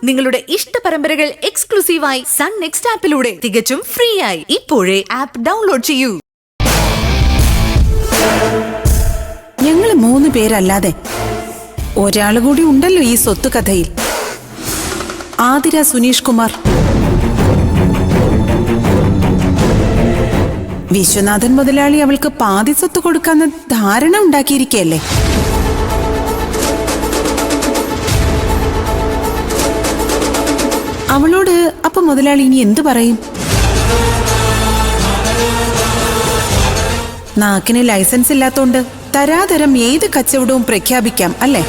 നിങ്ങളുടെ ഇഷ്ട പരമ്പരകൾ എക്സ്ക്ലൂസീവായി സൺ നെക്സ്റ്റ് ആപ്പിലൂടെ തികച്ചും ഫ്രീ ആയി ഇപ്പോഴേ ആപ്പ് ഡൗൺലോഡ് ചെയ്യൂ. ഞങ്ങൾ 3 പേരല്ലാതെ ഒരാൾ കൂടി ഉണ്ടല്ലോ ഈ സ്വത്ത് കഥയിൽ. ആതിര സുനീഷ് കുമാർ. വിശ്വനാഥൻ മുതലാളി അവൾക്ക് പാതി സ്വത്ത് കൊടുക്കാന്ന് ധാരണ ഉണ്ടാക്കിയിരിക്കല്ലേ. അവളോട് അപ്പൊ മുതലാളി ഇനി എന്തു പറയും? നാക്കിന് ലൈസൻസ് ഇല്ലാത്തോണ്ട് തരാതരം ഏത് കച്ചവടവും പ്രഖ്യാപിക്കാം അല്ലേ?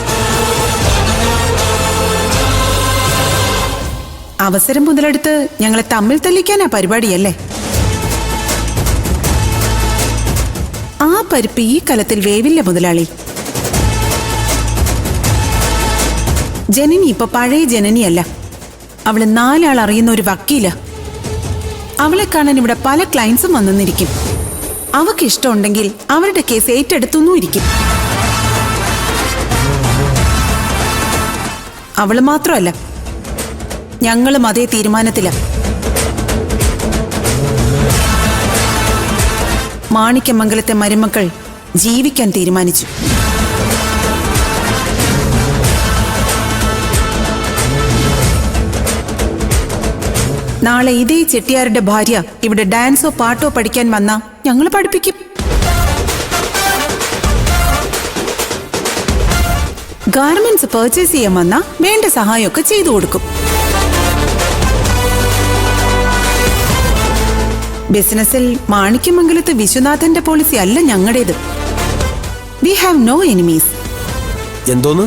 അവസരം മുതലെടുത്ത് ഞങ്ങളെ തമ്മിൽ തല്ലിക്കാനാ പരിപാടിയല്ലേ? ആ പരിപ്പ് ഈ കലത്തിൽ വേവില്ല മുതലാളി. ജനനി ഇപ്പൊ പഴയ ജനനിയല്ല. അവള് 4 ആൾ അറിയുന്ന ഒരു വക്കീല. അവളെ കാണാൻ ഇവിടെ പല ക്ലയൻസും വന്നിരിക്കും. അവക്ക് ഇഷ്ടമുണ്ടെങ്കിൽ അവരുടെ കേസ് ഏറ്റെടുത്തുന്നിരിക്കും. അവള് മാത്രമല്ല, ഞങ്ങളും അതേ തീരുമാനത്തില. മാണിക്യമംഗലത്തെ മരുമക്കൾ ജീവിക്കാൻ തീരുമാനിച്ചു. നാളെ ഇതേ ചെട്ടിയാരുടെ ഭാര്യ ഇവിടെ ഡാൻസോ പാട്ടോ പഠിക്കാൻ വന്നാ ഞങ്ങൾ പഠിപ്പിക്കും. ഗാർമെന്റ്സ് പർച്ചേസ് ചെയ്യാൻ വന്നാ വേണ്ട സഹായമൊക്കെ ചെയ്തു കൊടുക്കും. ബിസിനസ്സിൽ മാണിക്യമംഗലത്ത് വിശ്വനാഥന്റെ പോളിസി അല്ല ഞങ്ങളുടേത്. We have no enemies. എന്തോന്ന്?